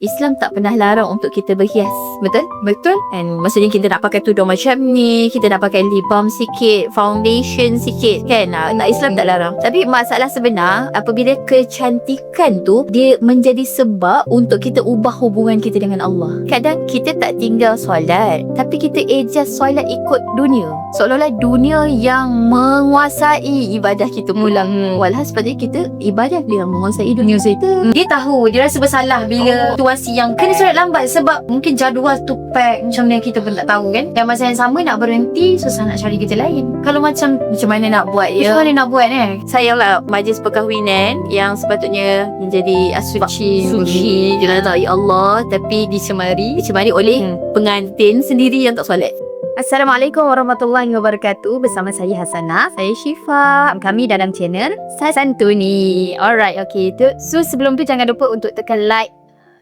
Islam tak pernah larang untuk kita berhias. Betul? Betul. And maksudnya kita nak pakai tudung macam ni, kita nak pakai lip balm sikit, foundation sikit kan. Islam tak larang. Tapi masalah sebenar apabila kecantikan tu dia menjadi sebab untuk kita ubah hubungan kita dengan Allah. Kadang kita tak tinggal solat, tapi kita adjust solat ikut dunia. Seolah-olah dunia yang menguasai ibadah kita pulang. Walhas sepatutnya kita ibadah dia yang menguasai dunia kita. Dia tahu, dia rasa bersalah bila situasi yang kena solat lambat sebab mungkin jadual tu pack macam mana kita pun tak tahu kan. Dan masa yang sama nak berhenti, susah nak cari kerja lain. Kalau macam mana nak buat ya? Macam mana nak buat Sayanglah majlis perkahwinan yang sepatutnya menjadi suci diridai Allah, tapi dicemari oleh pengantin sendiri yang tak solat. Assalamualaikum warahmatullahi wabarakatuh. Bersama saya Hasanah, saya Syifa. Kami dalam channel Santuni. Alright, okay. So sebelum tu jangan lupa untuk tekan like,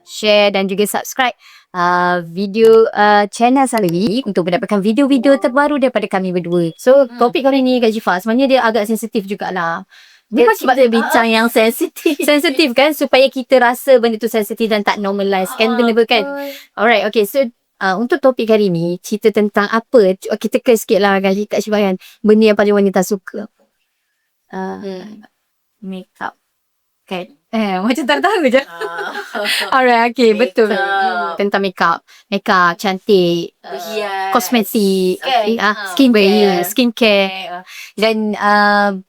share dan juga subscribe video channel Salawi untuk mendapatkan video-video terbaru daripada kami berdua. So topik kali ni Kak Syifa sebenarnya dia agak sensitif jugalah. Dia sebab dia bincang yang sensitif. Sensitif kan, supaya kita rasa benda tu sensitif dan tak normalize kan benda tu kan. Alright, okay. So untuk topik hari ni cerita tentang apa, kita kena sikit lah Kak Syifa kan, benda yang paling wanita suka. Makeup kan. Macam tak tahu je. Alright, okay, makeup. Betul. Tentang makeup, cantik, kosmetik, skincare. Dan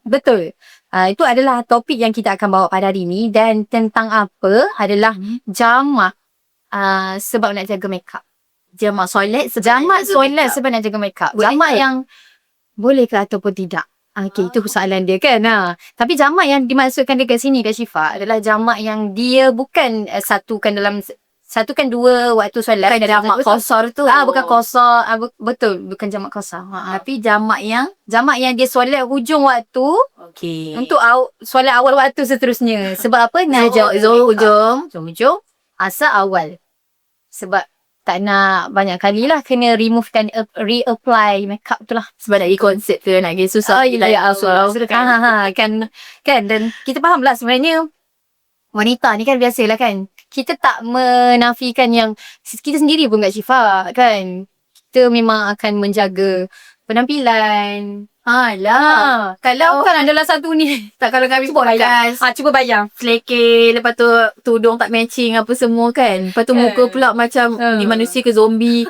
betul. Itu adalah topik yang kita akan bawa pada hari ni. Dan tentang apa adalah jamak sebab nak jaga makeup. Jamak solat sebab nak jaga makeup. Jamak yang boleh ke ataupun tidak. Okay, itu soalan dia kan. Tapi jamak yang dimaksudkan dekat sini Kak Syifa adalah jamak yang dia bukan satukan dua waktu solat. Bukan jamak qasar tu. Bukan qasar. Betul, bukan jamak qasar. Tapi jamak yang dia solat hujung waktu. Okay. Untuk solat awal waktu seterusnya. Sebab apa? Zuhur hujung. Asar awal. Sebab tak nak banyak kali lah kena remove dan reapply makeup tu lah. Sebab nak pergi konsert tu nak pergi susah. Kan. Dan kita faham lah sebenarnya wanita ni kan biasalah kan. Kita tak menafikan yang kita sendiri pun Kak Syifa kan. Kita memang akan menjaga penampilan. Kalau kan adalah satu ni. tak, kalau kami podcast cuba bayang. selekeh, lepas tu tudung tak matching apa semua kan. Lepas tu muka pula macam ni manusia ke zombie.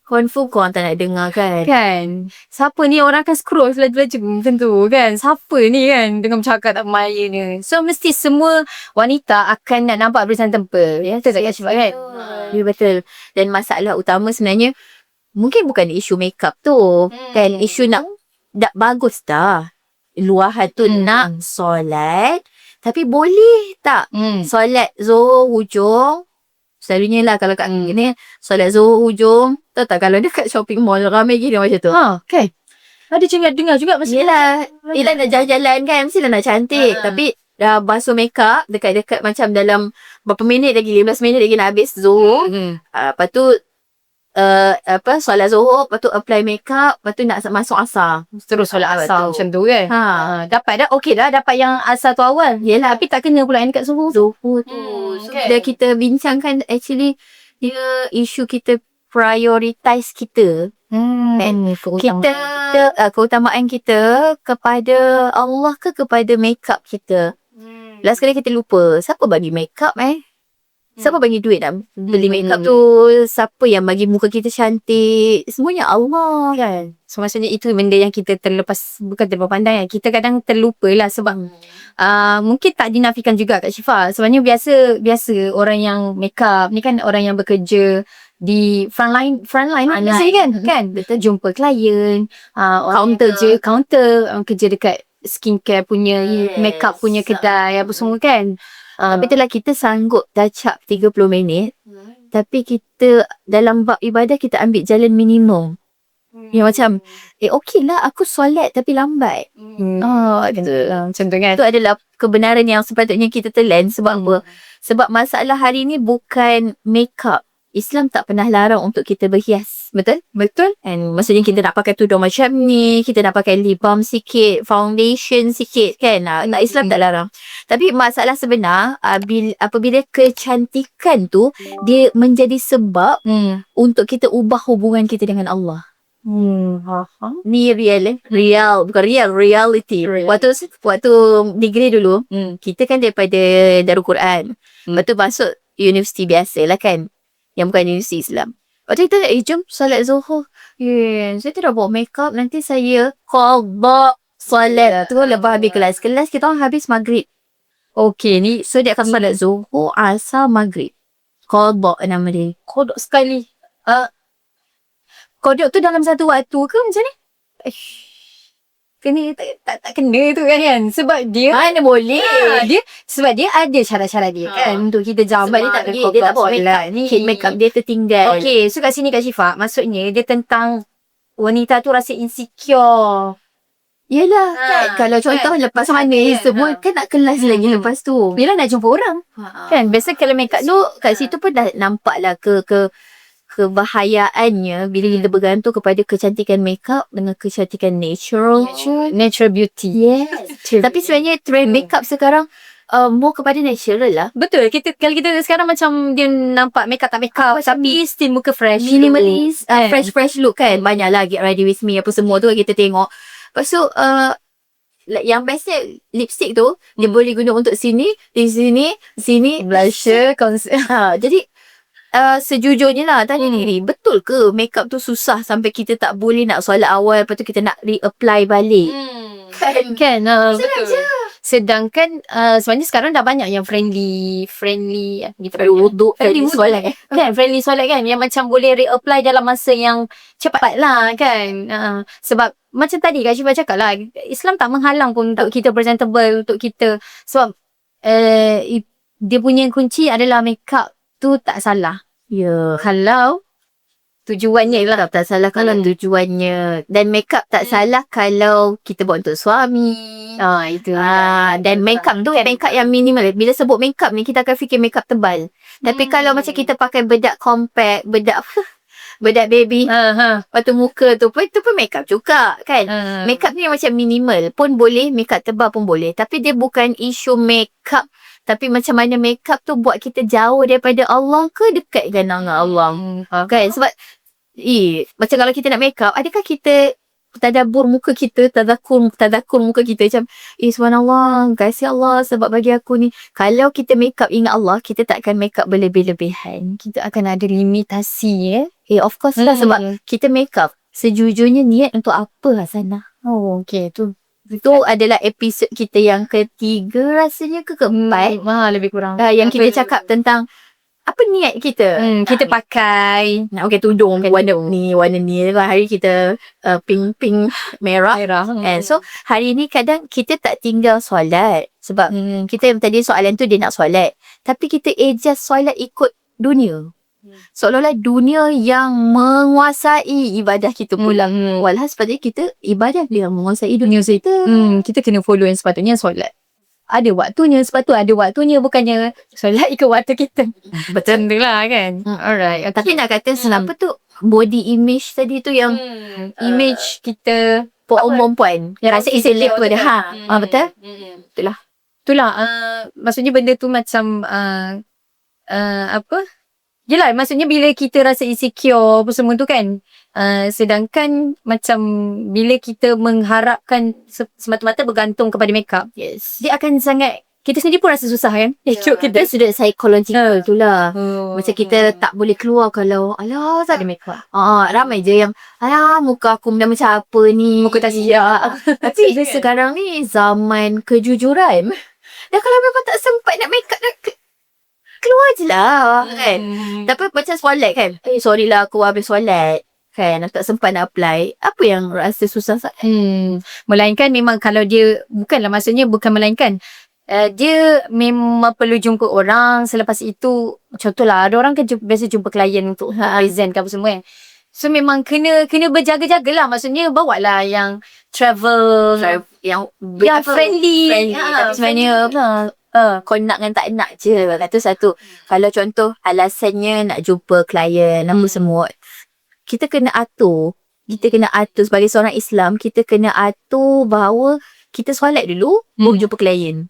Confirm korang tak nak dengar kan. Siapa ni, orang akan scroll selaju-laju macam tu kan. Siapa ni kan dengan cakap tak maya ni. So mesti semua wanita akan nak nampak berisan tempel. Ya, betul tak Kak Syifa kan? Ya, betul. Dan masalah utama sebenarnya mungkin bukan isu makeup tu. Kan isu nak bagus dah. Luahan tu nak solat. Tapi boleh tak solat zuhur hujung? Selalunya lah kalau kat ni solat zuhur hujung. Tahu tak kalau dekat shopping mall ramai gini macam tu. Okay. Ada dengar juga mesti. Yelah nak jalan-jalan kan, mestilah nak cantik. Tapi dah basuh makeup dekat-dekat macam dalam berapa minit lagi, 15 minit lagi nak habis zuhur. Lepas tu solat zuhur, lepas tu apply makeup, lepas tu nak masuk asar. Terus solat asar macam tu kan. Dapat dah, okey dah dapat yang asar tu awal. Yelah, tapi tak kena pula yang dekat zuhur tu. Dah kita bincangkan actually dia isu kita prioritize kita. Keutamaan kita kepada Allah ke kepada makeup kita. Last kali kita lupa siapa bagi makeup siapa bagi duit nak beli makeup tu? Siapa yang bagi muka kita cantik? Semuanya Allah kan. So maksudnya itu benda yang kita bukan terlepas pandang kan. Kita kadang terlupa lah sebab mungkin tak dinafikan juga Kak Syifa. Sebenarnya biasa orang yang makeup ni kan orang yang bekerja di frontline kan. Betul, jumpa klien, counter kerja dekat skincare punya, makeup punya kedai apa semua kan. Betul lah, kita sanggup touch up 30 minit. Tapi kita dalam bab ibadah kita ambil jalan minimum. Yang macam okey lah aku solat tapi lambat. Macam tu kan. Itu adalah kebenaran yang sepatutnya kita telan. Sebab apa? Sebab masalah hari ni bukan makeup. Islam tak pernah larang untuk kita berhias. Betul? Betul. And maksudnya kita nak pakai tudung macam ni, kita nak pakai lip balm sikit, foundation sikit kan. Tak, Islam tak larang. Tapi masalah sebenar apabila kecantikan tu dia menjadi sebab untuk kita ubah hubungan kita dengan Allah. Ni real, bukan reality. Waktu degree dulu, kita kan daripada Darul Quran. Lepas tu masuk universiti biasa lah kan, yang bukan universiti Islam. Waktu kita jom solat Zuhur. Saya tidak bawa makeup, nanti saya qadha solat tu lepas habis kelas. Kelas kita orang habis maghrib. Okay, ni so dia akan solat Zuhur, Asar, Maghrib. Qadha nama dia. Kodok sekali. Kodok tu dalam satu waktu ke macam ni? Kena tak kena tu kan. Sebab dia Mana boleh. sebab dia ada cara-cara dia kan untuk kita jamak. Sebab dia tak pergi, dia tak bawa makeup ni. Kit makeup dia tertinggal. Okay, so kat sini Kak Syifa, maksudnya dia tentang wanita tu rasa insecure. Yelah kan. Kalau contoh lepas mana semua kan nak kelas lagi lepas tu. Bila nak jumpa orang. Kan biasa kalau makeup tu kat situ pun dah nampak lah kebahayaannya bila kita bergantung kepada kecantikan makeup dengan kecantikan Natural beauty. Yes. Tapi sebenarnya trend makeup sekarang more kepada natural lah. Betul. Kalau kita sekarang macam dia nampak makeup tak makeup tapi still muka fresh. Minimalist, fresh look kan. Banyak lah Get Ready With Me apa semua tu kita tengok. Lepas tu yang bestnya lipstick tu dia boleh guna untuk sini, di sini Blusher, jadi sejujurnya lah tanya ni, betul ke makeup tu susah sampai kita tak boleh nak solat awal lepas tu kita nak reapply balik? Kan betul. Sedangkan sebenarnya sekarang dah banyak yang friendly Wuduk friendly solat kan, friendly solat kan, yang macam boleh reapply dalam masa yang cepat lah kan. Sebab macam tadi Kak Syifa cakap lah, Islam tak menghalang pun untuk kita presentable, untuk kita, sebab dia punya kunci adalah makeup tu tak salah. Kalau tujuannya lah. Tak salah kalau tujuannya. Dan makeup tak salah kalau kita buat untuk suami. Itu. Dan makeup tu makeup yang minimal. Bila sebut makeup ni kita akan fikir makeup tebal. Tapi kalau macam kita pakai bedak compact, bedak baby, lepas tu muka tu pun, itu pun makeup juga kan. Makeup ni macam minimal pun boleh, makeup tebal pun boleh. Tapi dia bukan isu makeup, tapi macam mana makeup tu buat kita jauh daripada Allah ke dekat dengan Allah. Kan? Sebab macam kalau kita nak makeup, adakah kita tadabbur muka kita, tadakur muka kita macam subhanallah, kasih Allah sebab bagi aku ni. Kalau kita makeup ingat Allah, kita tak akan makeup berlebih-lebihan. Kita akan ada limitasi of course lah. Sebab kita makeup sejujurnya niat untuk apa Hasanah? Okay, tu adalah episod kita yang ketiga rasanya ke keempat. Lebih kurang. Yang kita cakap tentang apa niat kita. Kita pakai nak pakai tudung warna ni. Hari kita pink merah. And so hari ni kadang kita tak tinggal solat. Sebab kita tadi soalan tu dia nak solat. Tapi kita adjust solat ikut dunia. Seolah-olah dunia yang menguasai ibadah kita pula. Walau sepatutnya kita ibadah dia yang menguasai dunia kita. Kita kena follow yang sepatutnya solat. Ada waktunya, sepatutnya ada waktunya, bukannya solat ikut waktu kita. Betul lah kan. Alright. Okay. Tapi nak kata kenapa tu body image tadi tu yang image kita perempuan yang rasa isi lip tu dah. Betul? Itulah. Maksudnya benda tu macam apa? Yelah, maksudnya bila kita rasa insecure apa semua tu kan, sedangkan macam bila kita mengharapkan semata-mata bergantung kepada makeup, dia akan sangat, kita sendiri pun rasa susah kan. Kita sudah psychological tu lah. Macam kita tak boleh keluar kalau alah tak ada makeup. Ramai je yang alah muka aku dah macam apa ni, muka tak siap. Tapi sekarang ni zaman kejujuran. Dan kalau memang tak sempat nak makeup, keluar je lah kan. Tapi macam solat kan, sorry lah aku habis solat kan, aku tak sempat nak apply. Apa yang rasa susah sangat? Melainkan memang kalau dia, bukanlah maksudnya bukan melainkan, dia memang perlu jumpa orang. Selepas itu, contohlah ada orang kan biasa jumpa klien untuk present ke apa semua kan. So memang kena berjaga-jaga lah. Maksudnya bawa lah yang travel yang friendly. Tapi sebenarnya Kau nak dengan tak nak je. Kata satu. Kalau contoh alasannya nak jumpa klien apa semua. Kita kena atur. Sebagai seorang Islam, kita kena atur bahawa kita solat dulu baru jumpa klien.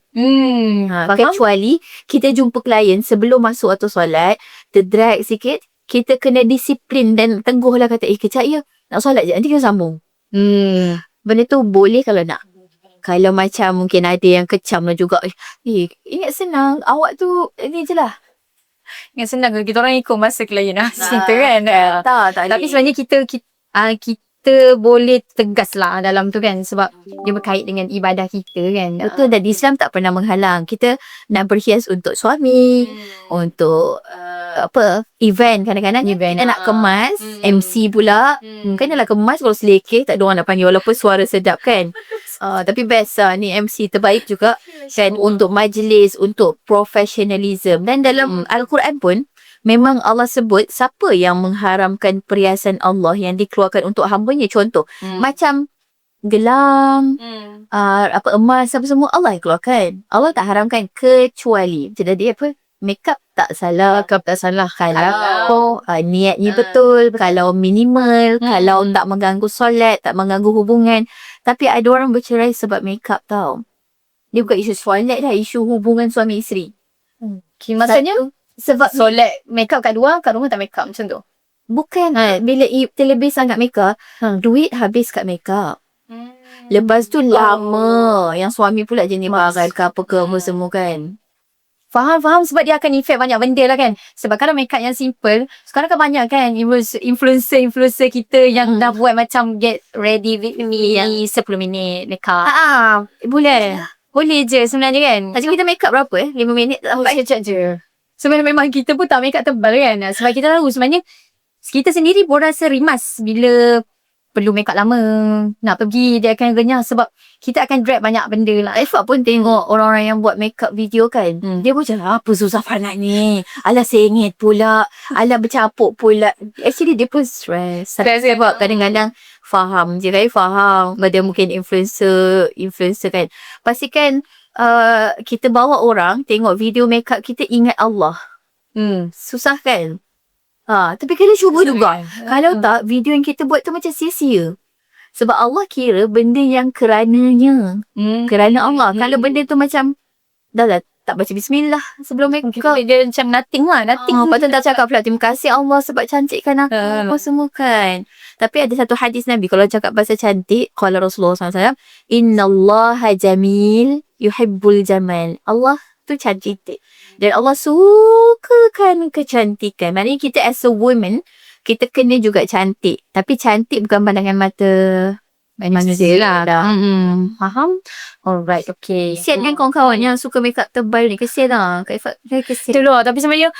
Kecuali kita jumpa klien sebelum masuk atau solat, terdrag sikit, kita kena disiplin dan tengguh lah kata, kejap ya, nak solat je, nanti kita sambung. Benda tu boleh kalau nak. Kalau macam mungkin ada yang kecam lah juga, ingat senang, awak tu ni je lah. Yang senang kalau kita orang ikut masa klien kita kan. Tak Tapi sebenarnya kita boleh tegas lah dalam tu kan, sebab dia berkait dengan ibadah kita kan. Betul, dan Islam tak pernah menghalang. Kita nak berhias untuk suami, untuk event. Kadang-kadang kita nak kemas, MC pula. Kan nak kemas kalau selekeh, tak ada orang nak panggil walaupun suara sedap kan. Tapi best lah, ni MC terbaik juga kan, untuk majlis, untuk professionalism. Dan dalam Al-Quran pun memang Allah sebut siapa yang mengharamkan perhiasan Allah yang dikeluarkan untuk hamba-Nya. Contoh macam gelang, emas apa semua Allah yang keluarkan. Allah tak haramkan kecuali jadi apa? Makeup tak salah. Kalau niatnya betul, kalau minimal, kalau tak mengganggu solat, tak mengganggu hubungan. Tapi ada orang bercerai sebab makeup tau. Dia bukan isu solat dah, isu hubungan suami isteri. Maksudnya sebab solat makeup kat luar, kat rumah tak makeup macam tu. Bukan, bila terlebih sangat makeup, duit habis kat makeup. Lepas tu lama yang suami pula jenis barat ke apa ke apa semua kan. Faham sebab dia akan effect banyak benda lah kan. Sebab kalau makeup yang simple, sekarang kan banyak kan influencer kita yang dah buat macam get ready with me yang 10 minit makeup. Boleh je sebenarnya kan. Macam kita makeup berapa 5 minit tak sampai. Sekejap je. Sebenarnya memang kita pun tak makeup tebal kan. Sebab kita tahu sebenarnya kita sendiri pun rasa rimas bila perlu makeup lama. Nak pergi dia akan renyah sebab kita akan drag banyak benda lah. Ifat pun tengok orang-orang yang buat makeup video kan. Dia pun macam apa susah sangat ni. Alah sengit pula. Alah bercapuk pula. Actually dia pun stress sebab kadang-kadang faham je kan. Faham. Dia mungkin influencer kan. Pastikan kita bawa orang tengok video makeup kita ingat Allah. Susah kan? Tapi kena cuba juga. Kalau tak, video yang kita buat tu macam sia-sia. Sebab Allah kira benda yang kerananya. Kerana Allah. Kalau benda tu macam, dah tak baca bismillah sebelum makeup. Dia macam nothing lah. Lepas tu dah cakap pula, terima kasih Allah sebab cantikkan aku. Apa semua kan. Tapi ada satu hadis Nabi, kalau cakap bahasa cantik, qala Rasulullah SAW, innallaha jamil yuhibbul jamal. Allah tu cantik. Dan Allah sukakan kecantikan. Maknanya kita as a woman, kita kena juga cantik. Tapi cantik bukan pandangan mata manusia lah. Faham? Alright, okay. Kesian kan kawan-kawan yang suka makeup tebal ni. Kesian lah. Kesian. Itulah. Tapi sebenarnya,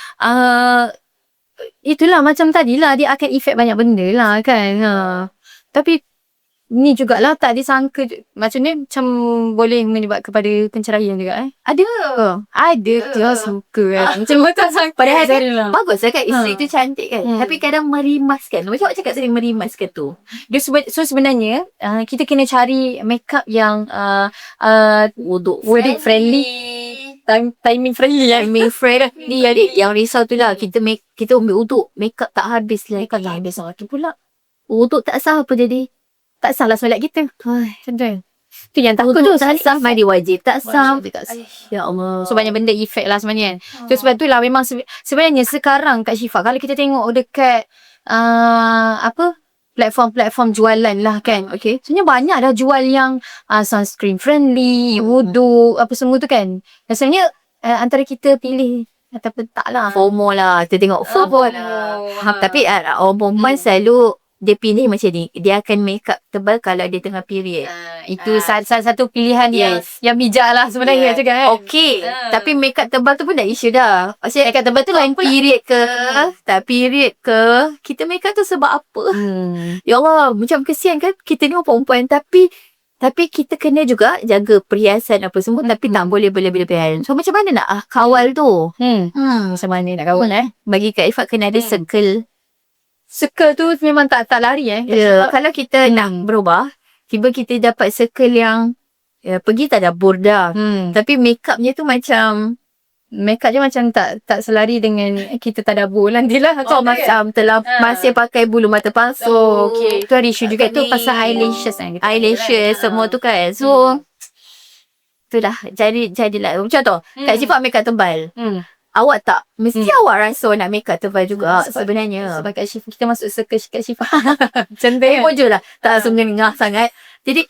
itulah macam tadilah, dia akan effect banyak benda lah kan. Tapi ni jugalah tak disangka macam ni macam boleh menyebabkan kepada penceraian juga Ada. Dia suka kan. Macam tak sangka. Padahal bagus lah kan isteri tu cantik kan. Tapi kadang merimaskan. Macam awak cakap tadi merimaskan tu. So sebenarnya kita kena cari makeup yang Wudu friendly. Timing friendly. Timing friendly. Yang risau tu lah. Kita ambil wudu, makeup tak habis lah. Makeup tak habis lagi pula. Wudu tak sah apa jadi? Tak salah solat kita. Macam tu. Tu yang takut tu. tu. Tak sah. Mandi wajib. Tak sah. Ya Allah. So banyak benda effect lah sebenarnya. So sebab tu lah memang sebenarnya sekarang Kak Syifa, kalau kita tengok dekat platform-platform jualan lah kan. Okay. Sebenarnya banyak dah jual yang sunscreen friendly, wudu, apa semua tu kan. Rasanya antara kita pilih ataupun tak lah. FOMO lah. Kita tengok FOMO lah. Tapi orang perempuan selalu dia pilih macam ni. Dia akan makeup tebal kalau dia tengah period. Itu salah satu pilihan yang bijak lah sebenarnya juga kan. Okay. Tapi makeup tebal tu pun dah isu dah. Maksudnya makeup tebal tu lain period ke, tak period ke. Kita makeup tu sebab apa? Ya Allah, macam kesian kan kita ni perempuan tapi kita kena juga jaga perhiasan apa semua tapi tak boleh berlebihan. So macam mana nak kawal tu? Macam mana nak kawal Bagi Kak Ifat kena ada circle. Circle tu memang tak lari Kalau kita nak berubah, tiba kita dapat circle yang pergi tadabbur dah. Tapi makeupnya tu macam Makeup je macam tak selari dengan kita tadabbur nanti lah. kau macam masih pakai bulu mata palsu. Okay. Tu ada isu juga tu pasal eyelashes kan. Eyelashes semua tu kan. So tu dah jadilah macam tu. Kak Syifa makeup tebal. Awak tak mesti awak rasa nak makeup tebal juga sebenarnya. Sebab Kak Syifa, kita masuk circle Kak Syifa. Macam tu kan. je lah. Tak langsung ngengah sangat. Jadi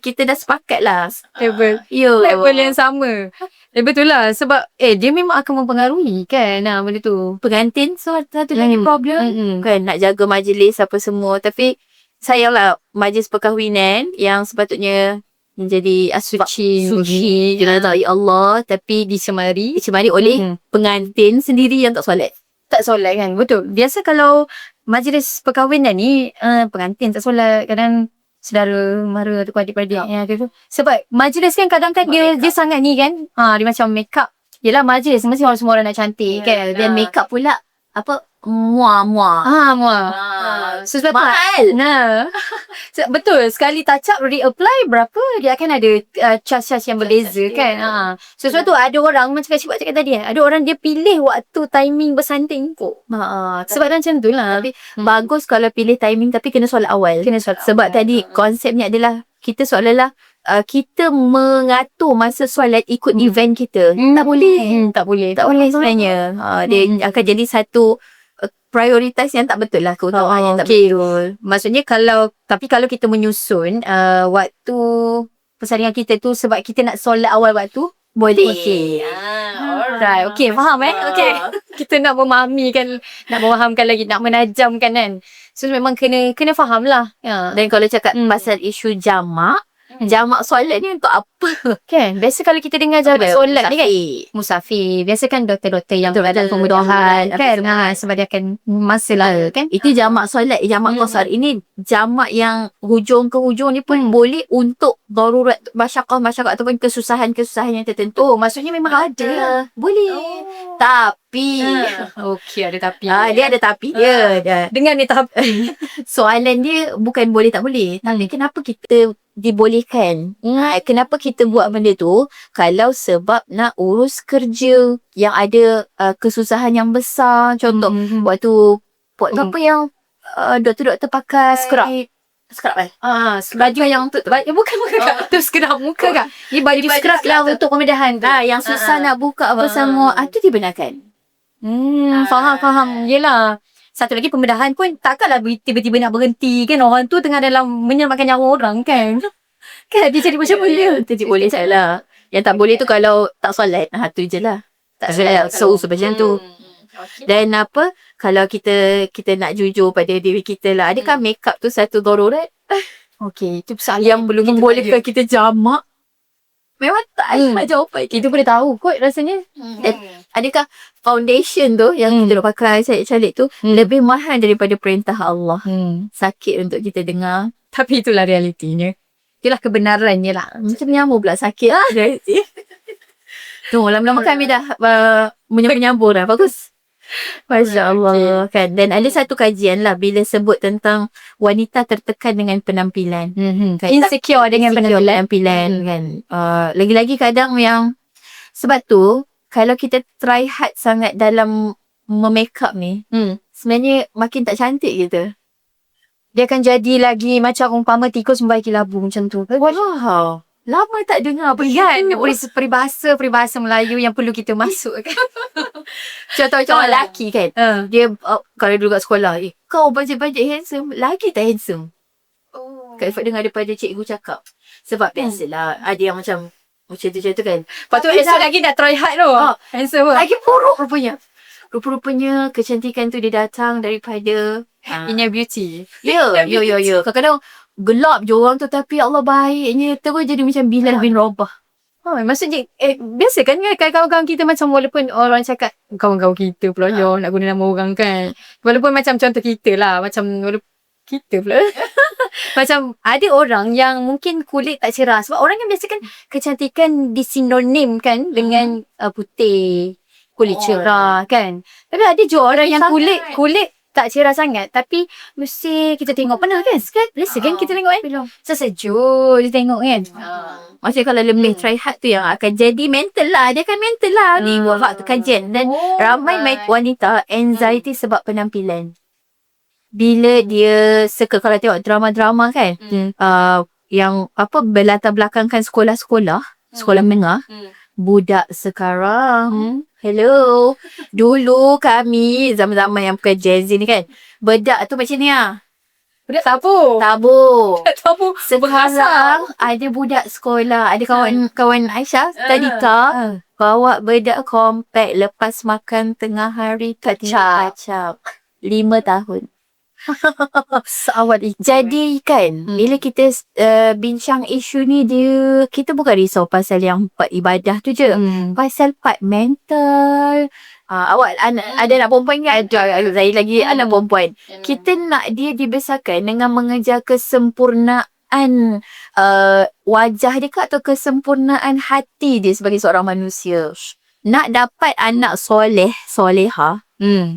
kita dah sepakat lah. Level yang sama. Betul lah. Sebab dia memang akan mempengaruhi kan benda tu. Pengantin satu lagi problem. Kan nak jaga majlis apa semua. Tapi sayanglah majlis perkahwinan yang sepatutnya menjadi suci jenazah ya Allah, tapi dicemari oleh pengantin sendiri yang tak solat. Tak solat kan. Betul. Biasa kalau majlis perkahwinan ni pengantin tak solat, kadang saudara mara atau adik-beradik gitu. Sebab majlis kan kadang kan dia sangat ni kan. Dia macam make up. Yelah majlis mesti semua orang nak cantik kan. Dan make up pula apa muah. So sebab mahal. Betul. Sekali touch up reapply berapa dia akan ada charge yang berbeza kan. So sebab tu ada orang macam Kak Syifa cakap tadi ada orang dia pilih waktu timing bersanting kot. Sebab macam tu lah. Tapi bagus kalau pilih timing tapi kena solat awal. Sebab tadi konsepnya adalah kita seolah-olah kita mengatur masa solat ikut event kita. Tak boleh sebenarnya. Dia akan jadi satu prioritas yang tak betul lah, keutamaan yang tak betul. Maksudnya kalau kita menyusun waktu persalinan kita tu sebab kita nak solat awal waktu boleh. Alright. Okay, faham Okay. Kita nak memahamkan lagi, nak menajamkan kan. So memang kena faham lah. Dan kalau cakap pasal isu jamak solat ni untuk apa? Kan? Biasa kalau kita dengar jamak solat ni kan musafir. Biasa kan doktor-doktor yang berada kemudahan kan. Sebab dia akan masa lah kan. Itu jamak solat, jamak qasar. Ini jamak yang hujung ke hujung ni pun boleh untuk darurat masyarakat ataupun kesusahan yang tertentu. Maksudnya memang ada. Boleh. Tapi okey, ada tapi. Dia ada tapi dia. Dengan ni tapi. Soalan dia bukan boleh tak boleh. Tapi kenapa kita dibolehkan? Kenapa kita buat benda tu? Kalau sebab nak urus kerja yang ada kesusahan yang besar. Contoh waktu apa yang doktor-doktor pakai scrub kan? Baju yang bukan tu scrub muka kan? Ni baju scrub lah untuk pembedahan tu. Yang susah nak buka apa semua. Itu dibenarkan. Faham. Yelah. Satu lagi pembedahan pun takkanlah tiba-tiba nak berhenti kan. Orang tu tengah dalam menyelamatkan nyawa orang kan. Kan dia jadi macam mana? Jadi boleh sajalah. Yang tak boleh tu kalau tak solat. Tu je lah. Tak solat. So macam tu. Dan kalau kita nak jujur pada diri kita lah. Adakah makeup tu satu darurat? Okey, itu soalan yang belum membolehkan kita jamak? Memang tak ada jawapan. Itu boleh tahu kot rasanya. Dan adakah foundation tu yang kita nak pakai cantik tu lebih mahal daripada perintah Allah? Sakit untuk kita dengar. Tapi itulah realitinya. Itulah kebenarannya lah. Macam nyambur pula sakit. Tu lama-lama kami dah menyambur dah. Bagus. Masya Allah kan. Dan ada satu kajian lah bila sebut tentang wanita tertekan dengan penampilan. Kan? Insecure dengan penampilan kan. Lagi-lagi kadang yang sebab tu kalau kita try hard sangat dalam memakeup ni, sebenarnya makin tak cantik kita. Dia akan jadi lagi macam umpama tikus membaiki labu macam tu. Wow. Lama tak dengar apa kan. Peribahasa Melayu yang perlu kita masuk kan. Contoh lelaki kan. Dia kalau dulu kat sekolah, kau bajet-bajet handsome, lagi tak handsome. Kak Ifat dengar daripada cikgu cakap. Sebab biasalah ada yang macam tu kan. Lepas tu esok lagi nak try hard tu. Handsome lagi buruk rupanya. Rupa-rupanya kecantikan tu dia datang daripada inner beauty. Ya. Kadang-kadang gelap je orang tu tapi Allah baiknya terus jadi macam Bilal bin Rabah. Maksudnya biasa kan kawan-kawan kita macam walaupun orang cakap kawan-kawan kita pula nak guna nama orang kan. Walaupun macam contoh kita lah macam kita pula. Macam ada orang yang mungkin kulit tak cerah sebab orang yang biasa kan kecantikan disinonim kan dengan putih, kulit cerah kan. Tapi ada je orang yang kulit tak cerah sangat, tapi mesti kita tengok pernah kan? Biasa kan kita tengok kan? Sejuk je tengok kan? Maksudnya kalau lebih try hard tu yang akan jadi mental lah. Dia kan mental lah. Ni buat waktu kajian. Dan ramai wanita anxiety sebab penampilan. Bila dia kalau tengok drama-drama kan, yang berlatar belakangkan sekolah-sekolah, sekolah menengah, budak sekarang, hello, dulu kami zaman-zaman yang bukan Gen Z ni kan, bedak tu macam ni lah. Budak tabu. Tabu. Sekarang ada budak sekolah, ada kawan Aisyah, Tadika, bawa bedak compact lepas makan tengah hari kacap. 5 tahun. Seawal itu. Jadi kan, bila kita bincang isu ni, kita bukan risau pasal yang part ibadah tu je. Pasal part mental. Awak ada anak perempuan kan? Ada. Saya lagi anak perempuan. Kita nak dia dibesarkan dengan mengejar kesempurnaan wajah dia ke atau kesempurnaan hati dia sebagai seorang manusia. Nak dapat anak soleha,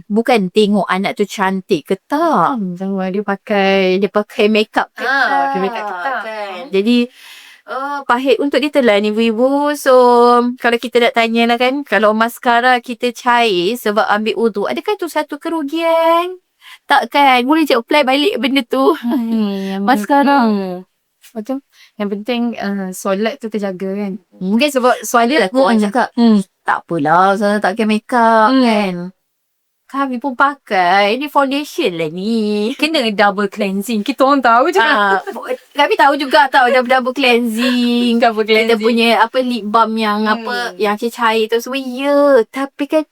bukan tengok anak tu cantik ke tak. Dia pakai makeup ke tak. Kan. Jadi pahit untuk ditelan ibu-ibu. So kalau kita nak tanya lah kan, kalau maskara kita cair sebab ambil wudu, adakah tu satu kerugian? Tak kan, boleh je apply balik benda tu. Maskara Macam yang penting solat tu terjaga kan. mungkin sebab soalan lah orang cakap tak apalah saya tak pakai makeup kan. Kami pun pakai. Ni foundation lah ni. Kena double cleansing. Kita orang tahu je. Kami tahu juga double cleansing. Kita punya lip balm yang yang cair tu semua. Ya, tapi kan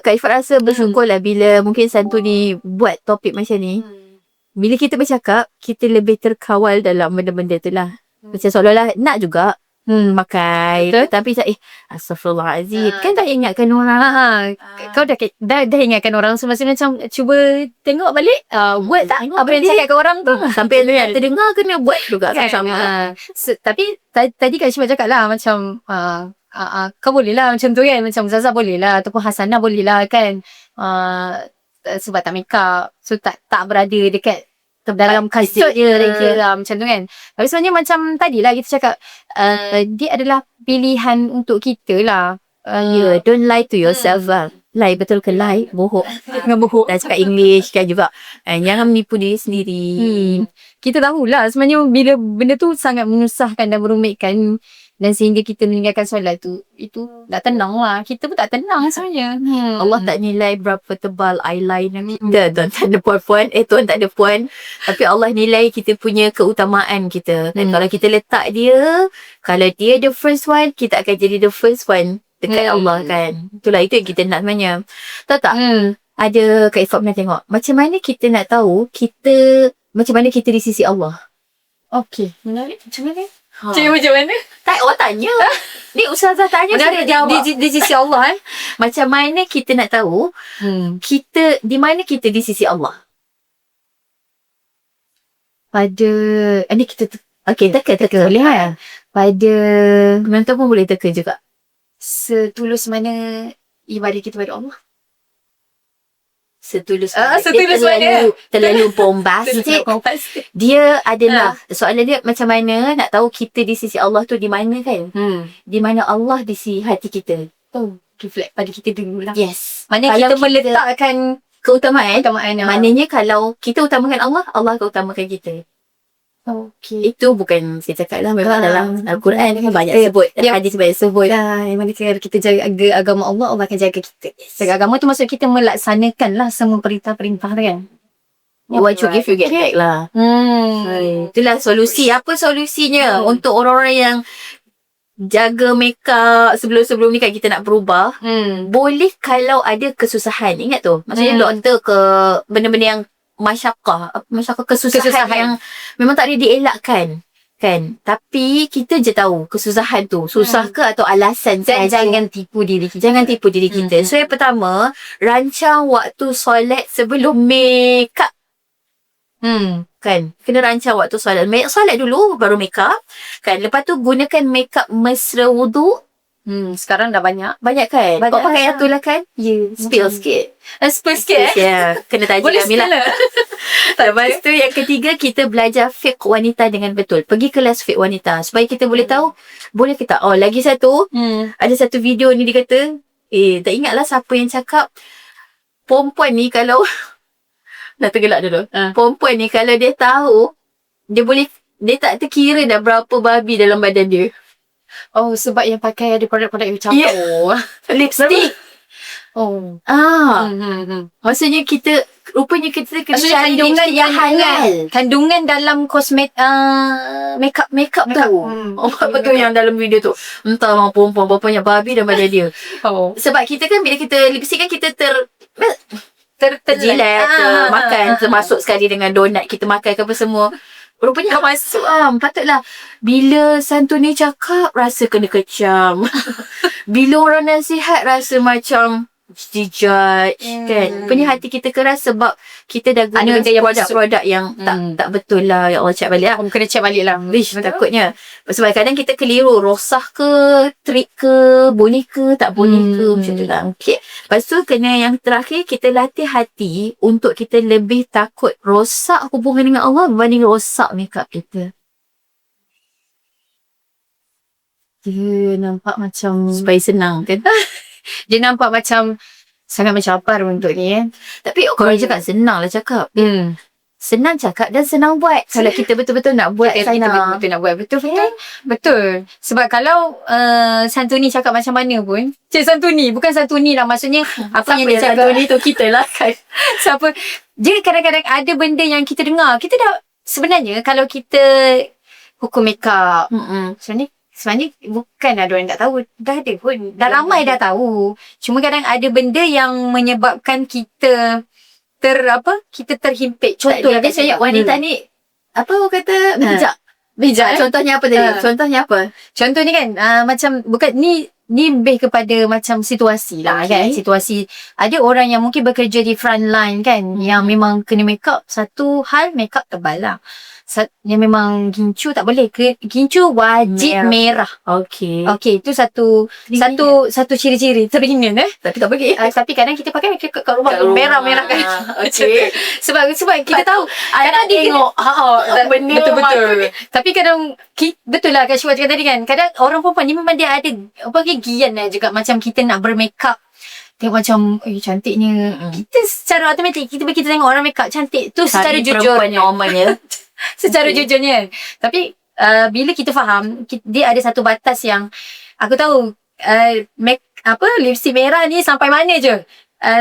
Kak Ifat rasa bersyukur lah bila mungkin Santuni buat topik macam ni. Bila kita bercakap, kita lebih terkawal dalam benda-benda tu lah. Macam seolah-olah nak juga pakai. Betul? Tapi astagfirullahalazim. Kan tak ingatkan orang. Kau dah ingatkan orang semasa macam cuba tengok balik. Buat tak apa yang cakap ke orang tu. Sampai yang terdengar kena buat juga sama-sama. Tapi tadi Kak Syifah cakap lah macam kau boleh lah macam tu kan. Macam Zaza boleh lah. Ataupun Hasanah boleh lah kan. Sebab tak make up. So tak berada dekat dalam kasut dia macam tu kan. Tapi sebenarnya macam tadi lah kita cakap dia adalah pilihan untuk kita lah. Don't lie to yourself lah. Lie betul ke lie? Bohong. Dah cakap English kan juga. Jangan menipu diri sendiri. Kita tahulah sebenarnya bila benda tu sangat menyusahkan dan merumitkan, dan sehingga kita meninggalkan solat tu, itu tak tenang lah. Kita pun tak tenang sebenarnya. Allah tak nilai berapa tebal eyeliner kita. Tuan tak ada puan-puan. Tuan tak ada puan. Tapi Allah nilai kita punya keutamaan kita. Dan kalau kita letak dia, kalau dia the first one, kita akan jadi the first one dekat Allah kan. Itulah itu yang kita nak sebenarnya. Tahu tak? Ada Kak Ifat pernah tengok. Macam mana kita nak tahu macam mana kita di sisi Allah. Okey. Menarik. Macam mana? Macam mana? Tak, orang tanya. Ni Ustazah tanya, saya jawab. Di sisi Allah Macam mana kita nak tahu kita di mana kita di sisi Allah? Pada ni kita teka. Boleh kan? Pada mentor pun boleh teka juga. Setulus mana ibadah kita pada Allah? Setulus terlalu bombastik. Dia adalah soalan dia macam mana nak tahu kita di sisi Allah tu di mana kan? Di mana Allah di sisi hati kita. Reflect pada kita dulu lah. Yes. Mana kita meletakkan keutamaan. Maknanya kalau kita utamakan Allah, Allah akan utamakan kita. Okay. Itu bukan saya cakap lah, memang dalam Al-Quran kan banyak sebut, hadis banyak sebut. Mana kita jaga agama Allah, Allah akan jaga kita. Jaga agama tu maksud kita melaksanakan lah semua perintah-perintah kan. What you give, you get back lah. Itulah solusi. Apa solusinya untuk orang-orang yang jaga makeup sebelum ni kan kita nak berubah. Boleh kalau ada kesusahan. Ingat tu. Maksudnya doktor ke benda-benda yang masyarakat kesusahan yang memang tak boleh dielakkan kan, tapi kita je tahu kesusahan tu susah ke atau alasan jangan tipu diri kita. So yang pertama, rancang waktu solat sebelum make up. Kan, kena rancang waktu solat. Solat dulu baru make up kan. Lepas tu gunakan make up mesra wudu. Sekarang dah banyak. Banyak kan? Banyak Kau pakai lah. yang tu lah kan? Spill sikit. Spill sikit Ya, kena tajuk Boleh Amila. spill lah. Lepas tu yang ketiga, kita belajar fiqh wanita dengan betul. Pergi kelas fiqh wanita supaya kita boleh tahu boleh ke tak. Oh, lagi satu, ada satu video ni dia kata, tak ingat lah siapa yang cakap, perempuan ni kalau dah tergelak dulu. Perempuan ni kalau dia tahu, dia tak terkira dah berapa babi dalam badan dia. Oh, sebab yang pakai ada produk-produk yang campur. Lipstick. Oh. Maksudnya rupanya kita kena Maksudnya cari lipstick yang halal. Kandungan dalam Makeup tu. Betul yang dalam video tu. Entah orang perempuan berapa banyak babi dalam badan dia. Sebab kita kan bila kita lipstick kan kita terjilat, makan, termasuk sekali dengan donat kita makan ke apa semua. Rupanya masuk patutlah. Bila Santuni cakap, rasa kena kecam. Bila orang nasihat, rasa macam dijudge kan. Rupanya hati kita keras sebab kita dah guna produk-produk yang tak betul lah. Ya Allah, check balik lah. Kena check balik lah. Takutnya. Sebab kadang kita keliru. Rosah ke, trik ke, boleh ke, tak boleh ke. Macam tu lah. Okay. Lepas tu kena yang terakhir, kita latih hati untuk kita lebih takut rosak hubungan dengan Allah berbanding rosak makeup kita. Dia nampak macam Supaya senang kan. dia nampak macam sangat mencabar untuk ni Tapi orang cakap senang lah cakap. Senang cakap dan senang buat. Kalau kita betul-betul nak buat kita betul nak buat. Betul. Sebab kalau Santuni cakap macam mana pun, Cik Santuni, bukan Santuni lah, maksudnya apa yang dia cakap Santuni tu kita lah kan. siapa. Dia kadang-kadang ada benda yang kita dengar. Kita dah sebenarnya kalau kita hukum makeup, sebenarnya bukan ada orang tak tahu. Dah ada pun. Dah ramai dah tahu. Cuma kadang ada benda yang menyebabkan kita kita terhimpit. Contohlah biasanya wanita ni apa orang kata bijak. Contohnya apa tadi? Contohnya apa? Contoh ni kan macam bukan ni lebih kepada macam situasi lah kan. Situasi ada orang yang mungkin bekerja di front line kan, yang memang kena make up. Satu hal make up tebal lah. Yang memang gincu tak boleh. Gincu wajib merah. Okey, itu satu ciri-ciri teringin tapi tak boleh. tapi kadang kita pakai kat rumah merah-merah kan. Okey. sebab kita tahu kadang dia tengok betul. Tapi kadang betul lah kan Syuat cakap tadi kan. Kadang orang perempuan ni memang dia ada gian lah juga, macam kita nak bermakeup. Tengok macam cantiknya. Kita secara automatik kita tengok orang makeup cantik tu secara jujurnya. Normalnya. Secara jujurnya. Tapi bila kita faham dia ada satu batas yang aku tahu lipstick merah ni sampai mana je.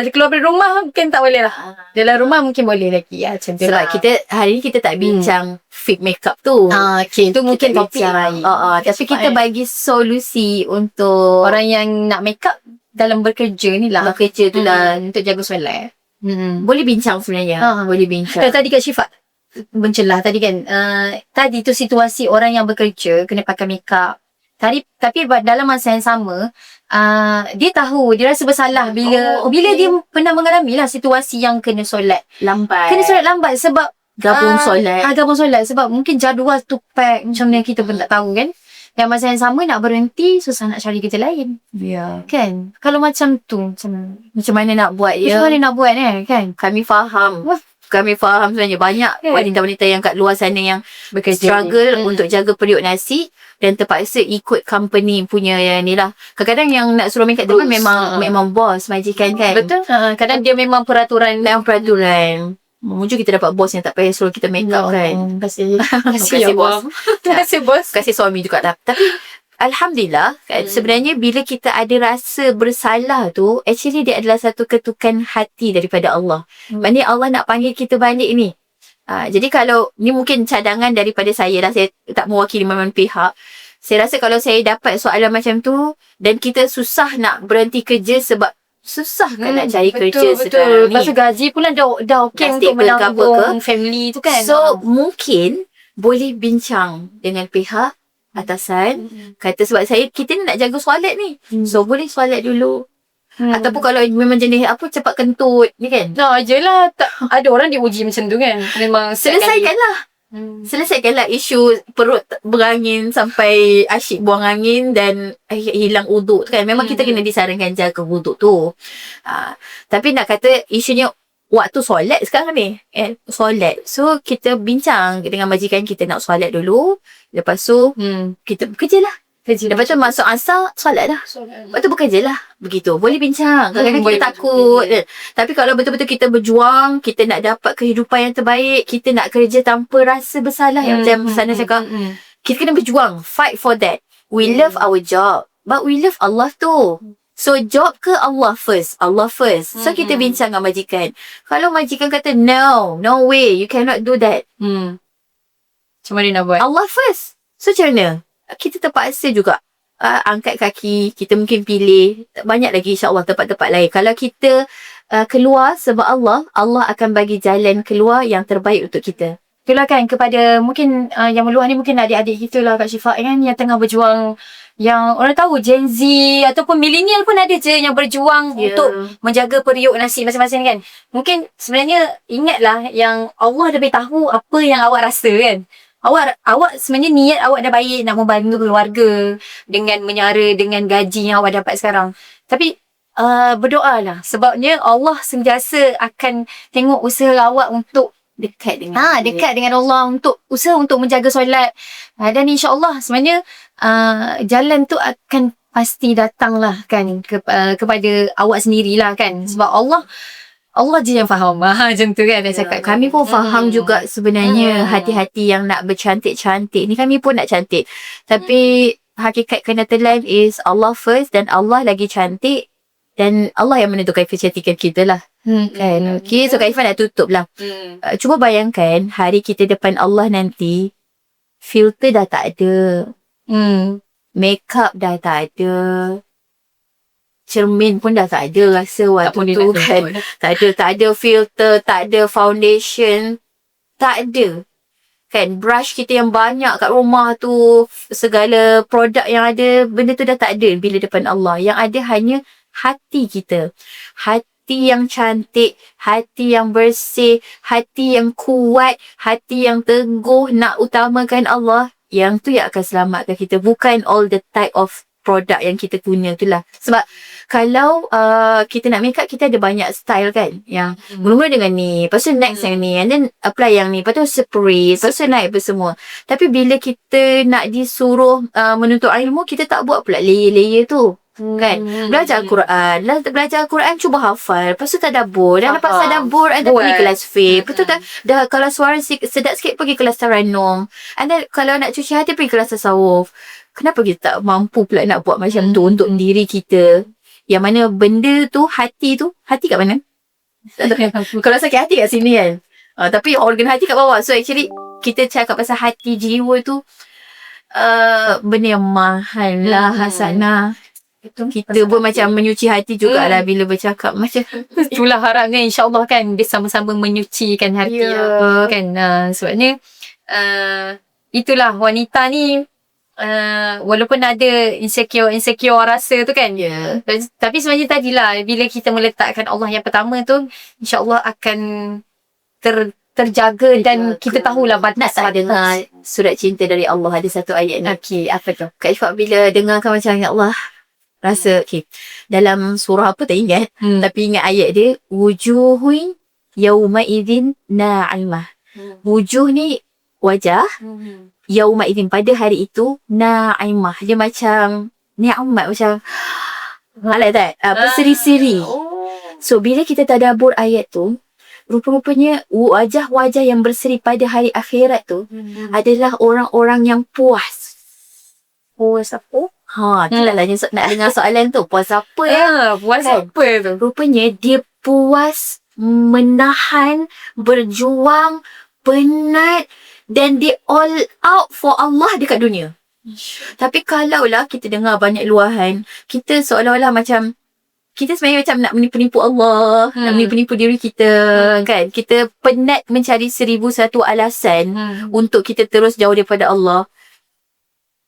Keluar dari rumah mungkin tak boleh lah. Dalam rumah mungkin boleh lagi macam tu. Sebab hari ni kita tak bincang fake makeup tu. Okay, itu mungkin topik lain. Tapi kita bagi solusi untuk orang yang nak makeup dalam bekerja ni lah. Bekerja tu lah. Untuk jaga solat. Boleh bincang sebenarnya. Boleh bincang. Tadi Kak Syifa mencelah tadi kan. Tadi tu situasi orang yang bekerja kena pakai makeup. Tapi dalam masa yang sama, dia tahu, dia rasa bersalah bila dia pernah mengalami lah situasi yang kena solat lambat sebab gabung solat sebab mungkin jadual tu pack macam mana kita pun tak tahu kan. Yang masa yang sama nak berhenti, susah nak cari kerja lain. Kan? Kalau macam tu, macam mana nak buat Macam mana nak buat kan? Kami faham sebenarnya banyak wanita-wanita yang kat luar sana yang struggle untuk jaga periuk nasi dan terpaksa ikut company punya yang ni lah. Kadang-kadang yang nak suruh makeup tu kan memang bos, majikan kan. Betul. Kadang dia memang peraturan. Mungkin kita dapat bos yang tak payah suruh kita makeup kan. Kasih bos. Kasih bos. Kasih suami juga lah. Tapi Alhamdulillah, sebenarnya bila kita ada rasa bersalah tu, actually dia adalah satu ketukan hati daripada Allah. Maksudnya Allah nak panggil kita balik ni. Jadi kalau, ni mungkin cadangan daripada saya lah, saya tak mewakili mana-mana pihak. Saya rasa kalau saya dapat soalan macam tu, dan kita susah nak berhenti kerja sebab susah kan nak cari kerja sekarang ni. Lepas tu gaji pula dah okey untuk menanggung family tu kan. So, mungkin boleh bincang dengan pihak atasan, kata sebab kita ni nak jaga solat ni. So boleh solat dulu. Ataupun kalau memang jenis cepat kentut ni kan. Je lah. Ada orang diuji macam tu kan. Memang selesaikanlah. Selesaikanlah isu perut berangin sampai asyik buang angin dan hilang uduk tu kan. Memang kita kena disarankan jaga uduk tu. Tapi nak kata isunya waktu solat sekarang ni. Solat. So kita bincang dengan majikan kita nak solat dulu. Lepas tu kita bekerja lah. Lepas tu masuk asar, solat dah. Lepas tu bekerja lah. Begitu. Boleh bincang. Kadang-kadang kita takut. Tapi kalau betul-betul kita berjuang, kita nak dapat kehidupan yang terbaik, kita nak kerja tanpa rasa bersalah. Yang macam sana cakap, kita kena berjuang. Fight for that. We love our job. But we love Allah tu. So job ke Allah first? Allah first. So kita bincang dengan majikan. Kalau majikan kata, no way, you cannot do that. Macam mana nak buat? Allah first. So macam mana? Kita terpaksa juga angkat kaki, kita mungkin pilih banyak lagi insya-Allah tempat-tempat lain. Kalau kita keluar sebab Allah akan bagi jalan keluar yang terbaik untuk kita. Itulah kan kepada mungkin yang meluah ni mungkin adik-adik kita lah Kak Syifa kan yang tengah berjuang, yang orang tahu Gen Z ataupun milenial pun ada je yang berjuang untuk menjaga periuk nasi masing-masing kan. Mungkin sebenarnya ingatlah yang Allah lebih tahu apa yang awak rasa kan. Awak sebenarnya niat awak dah baik nak membantu keluarga dengan menyara dengan gaji yang awak dapat sekarang. Tapi berdoalah sebabnya Allah sentiasa akan tengok usaha awak untuk dekat dengan Allah, untuk usaha untuk menjaga solat. Dan insya-Allah sebenarnya jalan tu akan pasti datanglah kan kepada awak sendirilah kan. Sebab Allah je yang faham. Macam tu kan. Cakap, kami pun faham juga sebenarnya hati-hati yang nak bercantik-cantik ni. Kami pun nak cantik. Tapi hakikat kenyataan is Allah first dan Allah lagi cantik. Dan Allah yang menentukan kecantikan kita lah. Kan? Okay, so Kak Ifah nak tutup lah. Cuba bayangkan hari kita depan Allah nanti, filter dah tak ada. Makeup dah tak ada. Cermin pun dah tak ada rasa waktu tu kan. Tak ada filter, tak ada foundation. Tak ada. Kan, brush kita yang banyak kat rumah tu, segala produk yang ada, benda tu dah tak ada bila depan Allah. Yang ada hanya hati kita. Hati yang cantik, hati yang bersih, hati yang kuat, hati yang teguh nak utamakan Allah. Yang tu yang akan selamatkan kita. Bukan all the type of produk yang kita punya tu lah. Sebab kalau kita nak make up, kita ada banyak style kan. Yang mula-mula dengan ni, lepas tu next yang ni, and then apply yang ni, lepas tu spray, lepas tu naik apa semua. Tapi bila kita nak disuruh menuntut ilmu, kita tak buat pula layer-layer tu. Kan? Belajar Al-Quran, cuba hafal. Lepas tu tadabbur. Dan lepas tadabbur, and then pergi kelas fiqh. Lepas tu dah kalau suara sedap sikit, pergi kelas taranum. And then kalau nak cuci hati, pergi kelas tasawuf. Kenapa kita tak mampu pula nak buat macam tu untuk diri kita? Yang mana benda tu, hati kat mana? Kalau sakit hati kat sini kan. Tapi organ hati kat bawah. So actually, kita cakap pasal hati, jiwa tu, benda yang mahal lah Hasanah. Kita pun macam menyuci hati jugalah bila bercakap macam itulah harapnya insya-Allah kan dia sama-sama menyucikan hati kan. Sebabnya itulah wanita ni walaupun ada insecure rasa tu kan. Tapi sebenarnya tadilah bila kita meletakkan Allah yang pertama tu, insya-Allah akan terjaga dan kita tahulah batas. Nak dengar surat cinta dari Allah, ada satu ayat ni. Okey, apa tu? Kak Ifah bila dengarkan macam ya Allah rasa dalam surah apa tak ingat, tapi ingat ayat dia, wujuhun yauma idzin na'imah. Wujuh ni wajah, yauma idzin pada hari itu, na'imah. Dia macam ni'mat, macam like that, berseri-seri. So bila kita tadabbur ayat tu, rupa-rupanya wajah-wajah yang berseri pada hari akhirat tu adalah orang-orang yang puas. Puas apa? Tidaklah nak dengar soalan tu. Puas apa ya? Puas apa tu? Rupanya dia puas menahan, berjuang, penat, dan dia all out for Allah dekat dunia. Tapi kalaulah kita dengar banyak luahan, kita seolah-olah macam kita sebenarnya macam nak menipu-nipu Allah, nak menipu-nipu diri kita, kan? Kita penat mencari 1001 alasan untuk kita terus jauh daripada Allah.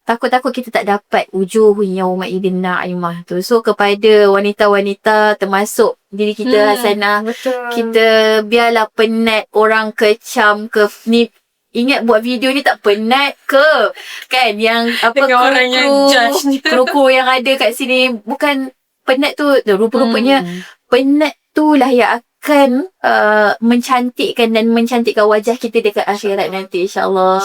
Takut-takut kita tak dapat wujuhun yauma idzin na'imah tu. So kepada wanita-wanita termasuk diri kita Hasanah, kita biarlah penat orang kecam ke ni, ingat buat video ni tak penat ke? Kan yang apa Dengan orang yang judge. kru yang ada kat sini bukan penat tu, rupa-rupanya penat tu lah yang akan mencantikkan wajah kita dekat akhirat nanti, insyaAllah.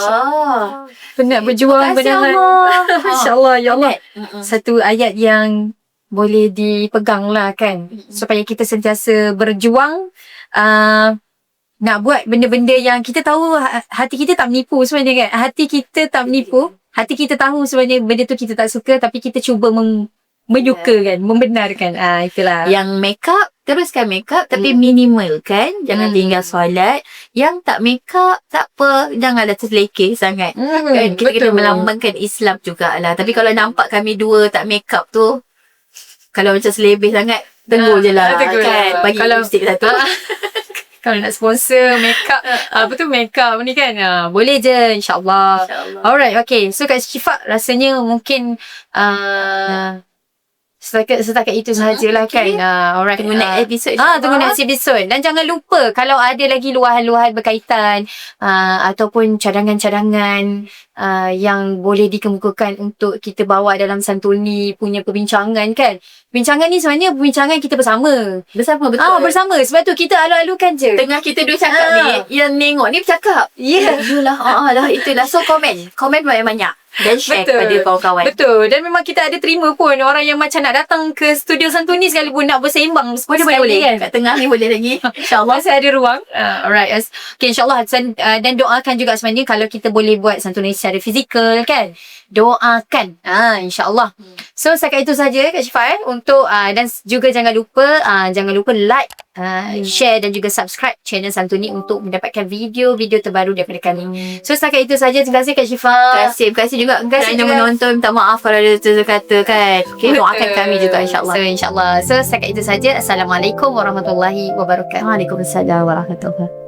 Penat berjuang Terima kasih benar. Allah. Masya-Allah, ya Allah. Mm-mm. Satu ayat yang boleh dipegang lah kan, supaya kita sentiasa berjuang nak buat benda-benda yang kita tahu hati kita tak menipu sebenarnya kan. Hati kita tak menipu, hati kita tahu sebenarnya benda tu kita tak suka, tapi kita cuba menyukakan, membenarkan. Itulah. Yang make up, teruskan make up tapi minimal kan. Jangan tinggal solat. Yang tak make up, tak apa. Janganlah terlekeh sangat. Kan? Kita kena melambangkan Islam jugalah. Tapi kalau nampak kami dua tak make up tu, kalau macam selebih sangat, tegur je lah. tegur Kan? lah. Bagi Kalau- lipstick satu. Kalau nak sponsor makeup, apa tu makeup ni kan, boleh je, insyaAllah. InsyaAllah. Alright, okay. So Kak Syifa rasanya mungkin setakat itu sahajalah okay. kan. Alright. Tunggu next episode. Tunggu next episode. Dan jangan lupa kalau ada lagi luahan-luahan berkaitan ataupun cadangan-cadangan yang boleh dikemukakan untuk kita bawa dalam Santuni punya perbincangan kan. Perbincangan ni sebenarnya perbincangan kita bersama. Bersama betul. Bersama. Sebab tu kita alu-alukan je. Tengah kita dua cakap ni, yang nengok ni bercakap. Ya. Itulah. lah, itulah. So komen banyak-banyak. Dan share Betul. kepada kawan-kawan. Betul. Dan memang kita ada terima pun orang yang macam nak datang ke studio Santuni sekalipun nak bersembang. Boleh kan. Kat tengah ni boleh lagi. InsyaAllah. Masih ada ruang. Alright. Okay, insyaAllah. Dan doakan juga sebenarnya kalau kita boleh buat Santuni secara fizikal kan. Doakan. InsyaAllah. So, setakat itu saja Kak Syifa untuk dan juga jangan lupa like, share dan juga subscribe channel Santuni untuk mendapatkan video-video terbaru daripada kami. So, setakat itu saja. Terima kasih Kak Syifa. Terima kasih juga kasih kerana juga. menonton. Minta maaf kalau ada kata kan. Okay, doakan kami juga insyaAllah. So, insyaAllah. So, setakat itu saja. Assalamualaikum warahmatullahi wabarakatuh. Waalaikumsalam warahmatullahi wabarakatuh.